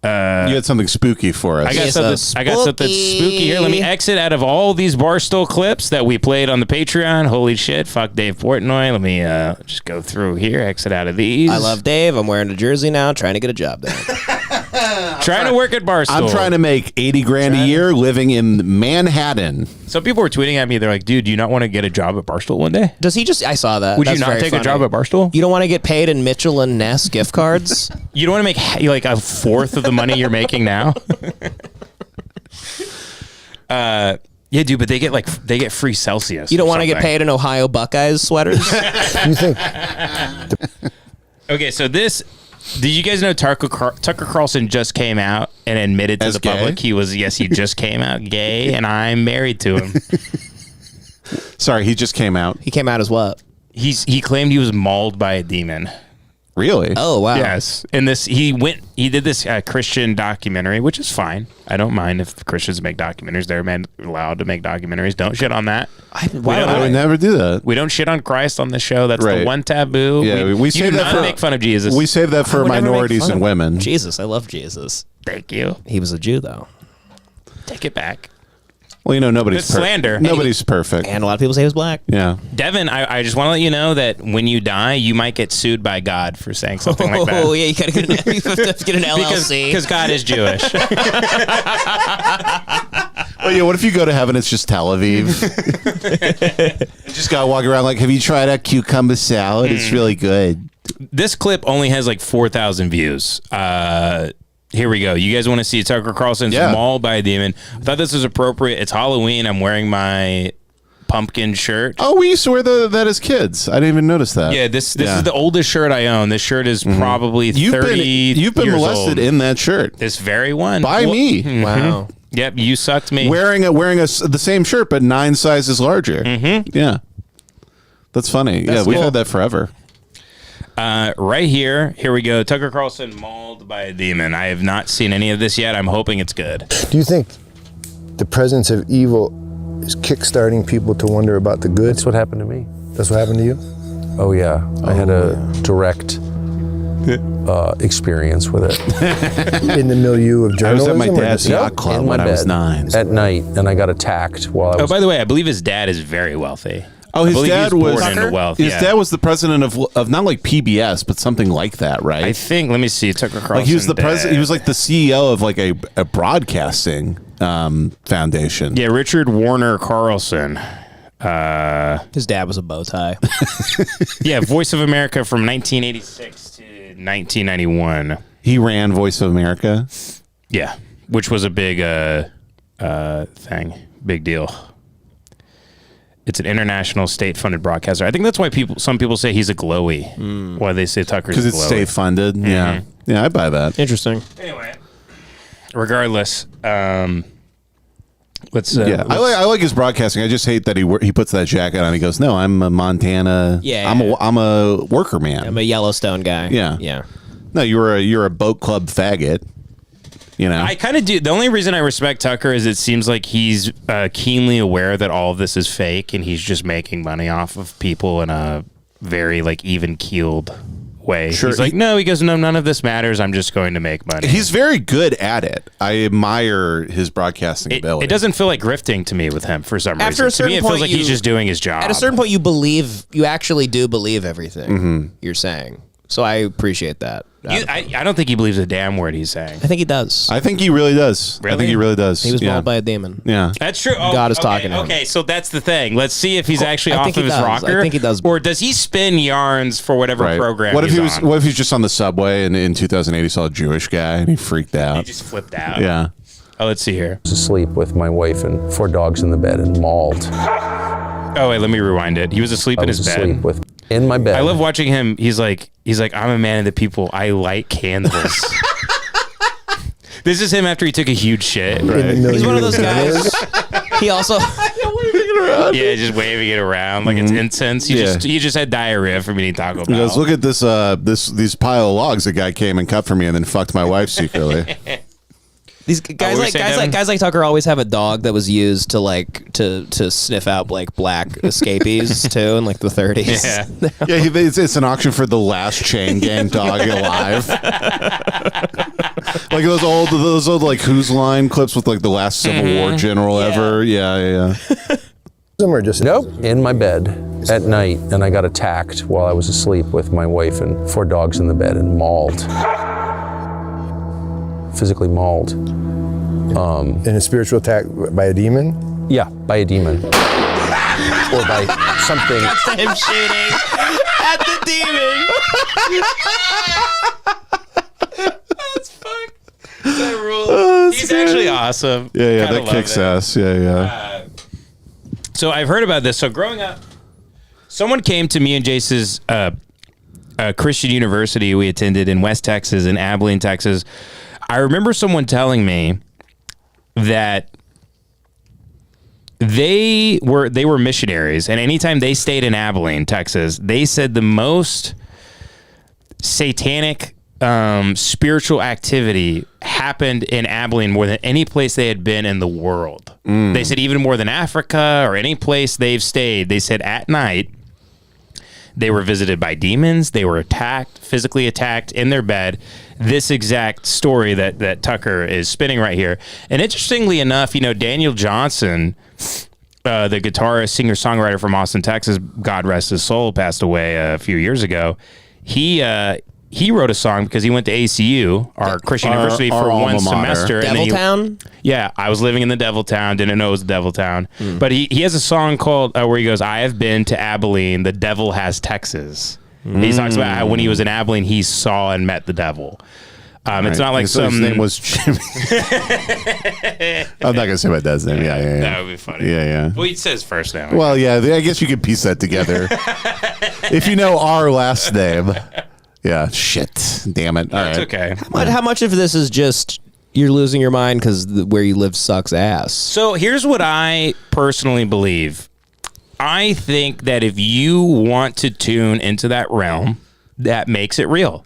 You had something spooky for us. I got something spooky here. Let me exit out of all these Barstool clips that we played on the Patreon. Holy shit, fuck Dave Portnoy. Let me just go through here, exit out of these. I love Dave. I'm wearing a jersey now, trying to get a job done. Trying to work at Barstool. I'm trying to make $80,000 a year living in Manhattan. Some people were tweeting at me. They're like, dude, do you not want to get a job at Barstool one day? Does he just... I saw that. Would That's you not take funny. a job at Barstool? You don't want to get paid in Mitchell and Ness gift cards? You don't want to make like a fourth of the money you're making now? Yeah, dude, but they get free Celsius. You don't want to get paid in Ohio Buckeyes sweaters? You think? Okay, so this... Did you guys know Tucker Carlson just came out and admitted to As the gay? public he just came out gay, and I'm married to him. Sorry, he just came out. He came out as what? He claimed he was mauled by a demon. Really? Oh, wow. Yes, and he did this Christian documentary, which is fine. I don't mind if Christians make documentaries. They're allowed to make documentaries. Don't shit on that. Why would I would never do that. We don't shit on Christ on the show. That's Right. the one taboo. Yeah, we do save that not for make fun of Jesus. We save that for would never make minorities fun and of women. Jesus, I love Jesus. Thank you. He was a Jew, though. Take it back. Well, you know, nobody's It's slander. Nobody's perfect. And a lot of people say he was black. Yeah. Devin, I just want to let you know that when you die, you might get sued by God for saying something like that. Oh, yeah, you gotta get an, you have to get an LLC. Because God is Jewish. Well, yeah, what if you go to heaven, it's just Tel Aviv? You just gotta walk around like, have you tried a cucumber salad? It's really good. This clip only has like 4,000 views. Here we go. You guys want to see Tucker Carlson's mauled by a demon? I thought this was appropriate. It's Halloween. I'm wearing my pumpkin shirt. Oh, we used to wear that as kids. I didn't even notice that. Yeah, this is the oldest shirt I own. This shirt is probably 30 You've been years molested old. in that shirt. This very one. By me. Mhm. Wow. Yep, you sucked me. Wearing the same shirt, but 9 sizes larger. Yeah. That's funny. That's we've cool. had that forever. Right here we go. Tucker Carlson mauled by a demon. I have not seen any of this yet. I'm hoping it's good. Do you think the presence of evil is kickstarting people to wonder about the good? That's what happened to me. That's what happened to you? Oh yeah, I had a direct experience with it. In the milieu of I was journalism? at my or dad's just- yacht club In my when I was bed 9. at night, and I got attacked while I Oh, was. by the way, I believe his dad is very wealthy. Oh, I his believe dad he was born into wealth. His yeah. dad was the president of not like PBS, but something like that, right? I think. Let me see. Tucker Carlson. Like he was the president. dad. He was like the CEO of like a broadcasting foundation. Yeah, Richard Warner Carlson. His dad was a bow tie. Yeah, Voice of America from 1986 to 1991. He ran Voice of America. Yeah, which was a big thing, big deal. It's an international state-funded broadcaster. I think that's why some people say he's a glowy. Why they say Tucker's Because it's glowy. state funded. Yeah. Yeah, I buy that. Interesting. Anyway, regardless, let's. I like his broadcasting. I just hate that he puts that jacket on. He goes, "No, I'm a Montana. Yeah, I'm a worker man. I'm a Yellowstone guy. Yeah. Yeah. No, you're a boat club faggot. You know, I kind of do. The only reason I respect Tucker is it seems like he's keenly aware that all of this is fake, and he's just making money off of people in a very like even keeled way. Sure. He's like, no, he goes, no, none of this matters. I'm just going to make money. he's very good at it. I admire his broadcasting ability. It doesn't feel like grifting to me with him for some After a reason. To me, certain it feels point, like he's just doing his job. At a certain point, you actually do believe everything you're saying. So I appreciate that. I don't think he believes a damn word he's saying. I think he does. I think he really does. Really? I think he really does. He was yeah. mauled by a demon. Yeah. That's true. Oh, God is okay, talking to him. Okay, so that's the thing. Let's see if he's actually I off think of he his does. rocker. I think he does. Or does he spin yarns for whatever Right. program What if he's he was? on? What if he's just on the subway and in 2008 he saw a Jewish guy and he freaked He out? just flipped out. Yeah. Oh, let's see here. was asleep with my wife and 4 dogs in the bed and mauled. Oh, wait, let me rewind it. He was asleep I in was his asleep bed. in my bed. I love watching him. He's like, I'm a man of the people. I light candles. This is him after he took a huge shit. In the milieu He's one of those journalism? guys. He also. Yeah, just waving it around like it's incense. He just had diarrhea from eating Taco He goes, Bell. look at this these pile of logs a guy came and cut for me and then fucked my wife secretly. These guys we were saying, guys like Tucker always have a dog that was used to sniff out like black escapees too in like the 30s. Yeah. Yeah, it's an auction for the last chain gang dog alive. Like those old like Who's Line clips with like the last Civil War general ever. Yeah. Some are just Nope, in my bed at night, and I got attacked while I was asleep with my wife and 4 dogs in the bed and mauled. Physically mauled. in a spiritual attack by a demon. Yeah, by a demon. Or by something. That's him shooting at the demon. That's fuck. That rules. He's actually awesome. Yeah, Kinda that love kicks it. ass. Yeah. So I've heard about this. So growing up, someone came to me and Jace's Christian university we attended in West Texas, in Abilene, Texas. I remember someone telling me that they were missionaries, and anytime they stayed in Abilene, Texas, they said the most satanic spiritual activity happened in Abilene more than any place they had been in the world. They said even more than Africa or any place they've stayed. They said at night they were visited by demons. They were attacked, physically attacked in their bed. This exact story that Tucker is spinning right here. And interestingly enough, Daniel Johnson, the guitarist, singer-songwriter from Austin, Texas, God rest his soul, passed away a few years ago. He wrote a song because he went to ACU, our Christian university, for our one alma mater. semester. And then Deviltown? yeah, I was living in the Devil Town. Didn't know it was the Devil Town. But he has a song called where he goes, "I have been to Abilene. The devil has Texas." He talks about how when he was in Abilene, he saw and met the devil. It's not like So some his name was Jimmy. I'm not gonna say my dad's name. Yeah. That would be funny. Yeah. Well, he says first name. Well, yeah. I guess you could piece that together if you know our last name. Yeah. Shit. Damn it. All It's right. okay. How much of this is just you're losing your mind because where you live sucks ass? So here's what I personally believe. I think that if you want to tune into that realm, that makes it real.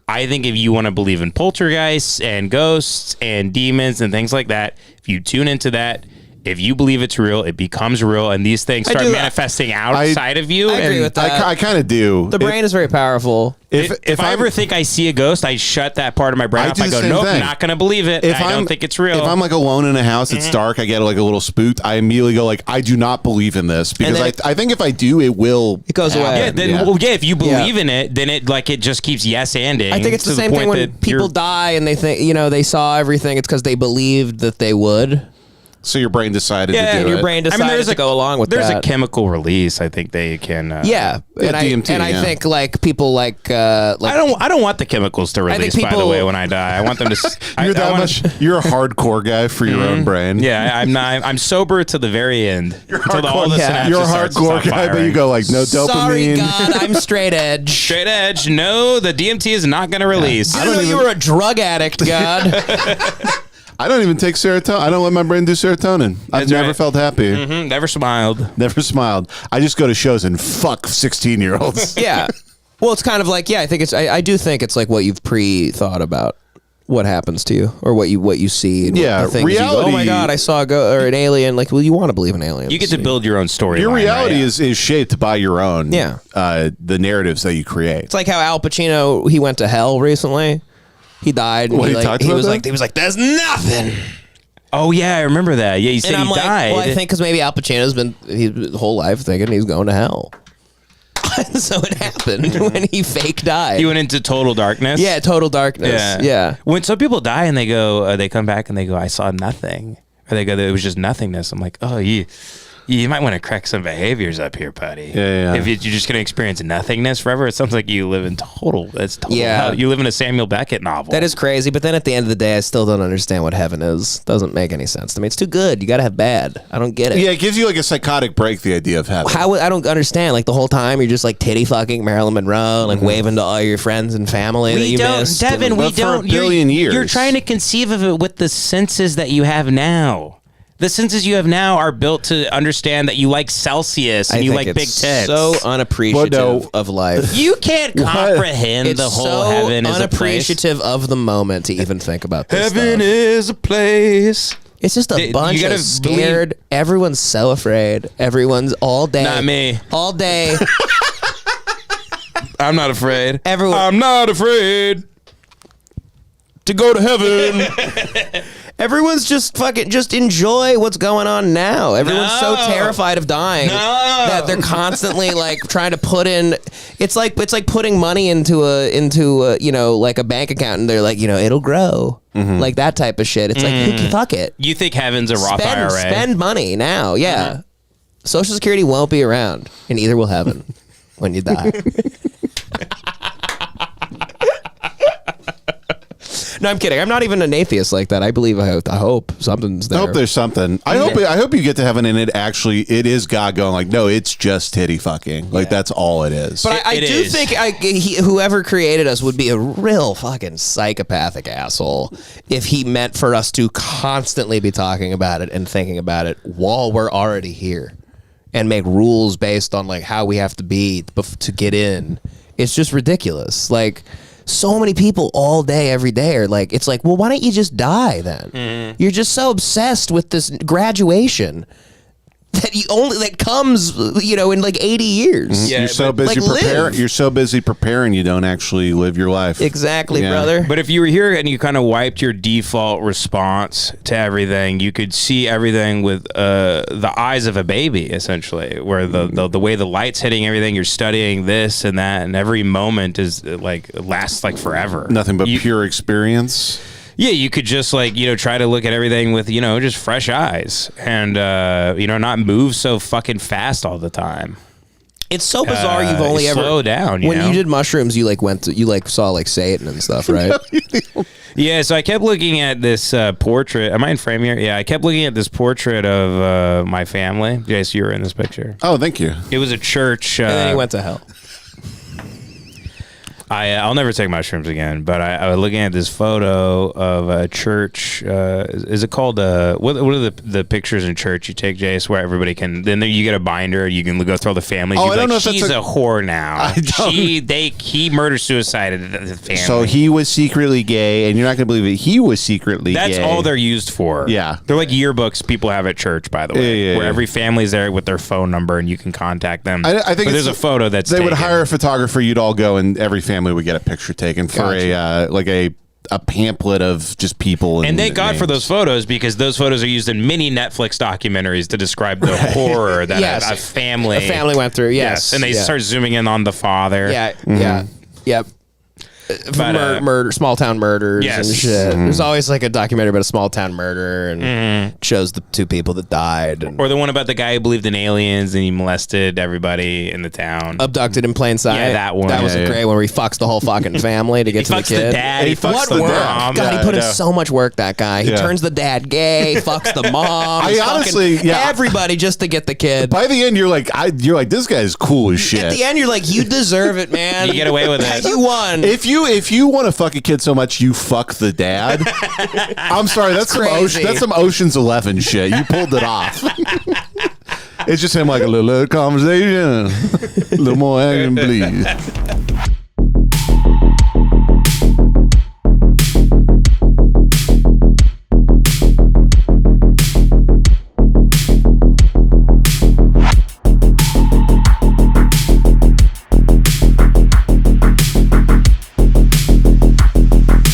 I think if you want to believe in poltergeists and ghosts and demons and things like that, if you tune into that, if you believe it's real, it becomes real, and these things start manifesting outside of you. I agree with that. I kind of do. The brain is very powerful. If I ever think I see a ghost, I shut that part of my brain off. do I the go, same nope, thing. not going to believe it. I don't think it's real. If I'm like alone in a house, it's dark, I get like a little spooked, I immediately go like, I do not believe in this, because I think if I do, it will. It goes away. yeah, then if you believe in it, then it just keeps yes-anding. I think it's the same thing when people die and they think, they saw everything. It's because they believed that they would. So your brain decided to do and your it. brain decided to go along with there's that. a chemical release. I think they can. DMT, I think like people like I don't want the chemicals to release. By the way, when I die, I want them to. You're a hardcore guy for your own brain. Yeah, I'm sober to the very end. You're until all the synapses You're a start to hardcore stop guy, but firing. you go like, no dopamine. Sorry, God, I'm straight edge. Straight edge. No, the DMT is not going to release. I didn't know you were a drug addict, God. I don't even take serotonin. I don't let my brain do serotonin. I've never felt happy. Never smiled. Never smiled. I just go to shows and fuck 16-year-olds. Yeah. Well, it's kind of like, I think I do think it's like what you've pre-thought about what happens to you or what you see. And Yeah, the things you go, reality- oh my God, I saw an alien. Like, well, you want to believe in aliens. You get to build your own story. Your reality is shaped by your own. Yeah. The narratives that you create. It's like how Al Pacino, he went to hell recently. He died. And What, he he talked about was that? like, there's nothing. Oh yeah, I remember that. Yeah, you said And I'm he like, died. well, I think because maybe Al Pacino's been his whole life thinking he's going to hell. So it happened when he fake died. He went into total darkness. Yeah, total darkness. Yeah. When some people die and they go, they come back and they go, I saw nothing, or they go, it was just nothingness. I'm like, oh, you might want to correct some behaviors up here, buddy. Yeah. If you're just going to experience nothingness forever, it sounds like you live in total Yeah. hell. You live in a Samuel Beckett novel. That is crazy, but then at the end of the day, I still don't understand what heaven is. Doesn't make any sense to me. It's too good. You got to have bad. I don't get it. Yeah, it gives you like a psychotic break, the idea of heaven. How I don't understand. Like the whole time, you're just like titty fucking Marilyn Monroe, like waving to all your friends and family that you missed. Devin, and- we But for don't. a billion years. You're trying to conceive of it with the senses that you have now. The senses you have now are built to understand that you like Celsius and I you think like big it's tits. so unappreciative Well, no. of life. You can't comprehend It's the whole so heaven is a place. unappreciative of the moment to even think about this Heaven stuff. is a place. It's just a You bunch gotta of scared. Everyone's so afraid. Everyone's all day. Not me. All day. I'm not afraid. Everyone- I'm not afraid. to go to heaven. Everyone's just fucking just enjoy what's going on now. Everyone's so terrified of dying that they're constantly like trying to put in. It's like putting money into a you know, like a bank account, and they're like, you know, it'll grow. Like that type of shit. It's like, fuck it. You think heaven's a Roth IRA? Spend money now. Yeah. Social Security won't be around, and neither will heaven when you die. No, I'm kidding. I'm not even an atheist like that. I believe, I hope something's there. I hope there's something. I hope you get to heaven and it is God going like, no, it's just titty fucking. Like that's all it is. But I do think whoever created us would be a real fucking psychopathic asshole if he meant for us to constantly be talking about it and thinking about it while we're already here, and make rules based on like how we have to be to get in. It's just ridiculous. Like, so many people all day, every day are like, it's like, well, why don't you just die then? You're just so obsessed with this graduation that comes, you know, in like 80 years. Yeah, you're so busy preparing. You're so busy preparing, you don't actually live your life. Exactly, brother. But if you were here and you kind of wiped your default response to everything, you could see everything with the eyes of a baby, essentially, where the way the light's hitting everything, you're studying this and that, and every moment is like lasts like forever. Nothing but pure experience. Yeah, you could just like, you know, try to look at everything with, you know, just fresh eyes and, you know, not move so fucking fast all the time. It's so bizarre. You've only ever slow down. When you did mushrooms, you like saw like Satan and stuff, right? Yeah. So I kept looking at this portrait. Am I in frame here? Yeah. I kept looking at this portrait of my family. Jace, you were in this picture. Oh, thank you. It was a church. And then he went to hell. I'll never take mushrooms again, but I was looking at this photo of a church. Is it called what are the pictures in church you take, Jace, where everybody can? Then you get a binder. You can go through all the families. Oh, I don't know if she's that's a whore now. He murder suicided the family. So he was secretly gay, and you're not gonna believe it. He was secretly gay. That's all they're used for. Yeah, they're like yearbooks people have at church, by the way, where every family's there with their phone number, and you can contact them. I think but there's a photo that's they taken. would hire a photographer. You'd all go, and every family would get a picture taken for a pamphlet of just people. And thank God for those photos, because those photos are used in many Netflix documentaries to describe the horror that a family went through. Yes. And they start zooming in on the father. Yep. Murder, small town murders and shit. There's always like a documentary about a small town murder and shows the two people that died. Or the one about the guy who believed in aliens and he molested everybody in the town. Abducted in plain sight. Yeah, that one. That was a great one where he fucks the whole fucking family to get to the kid. He fucks the dad. He fucks the mom. God, he put in so much work, that guy. He turns the dad gay, fucks the mom. Everybody just to get the kid. By the end, you're like, this guy's cool as shit. At the end, you're like, you deserve it, man. You get away with it. You won. If you want to fuck a kid so much you fuck the dad, I'm sorry, that's some Ocean's 11 shit. You pulled it off. It's just him like a little conversation, a little more action, please.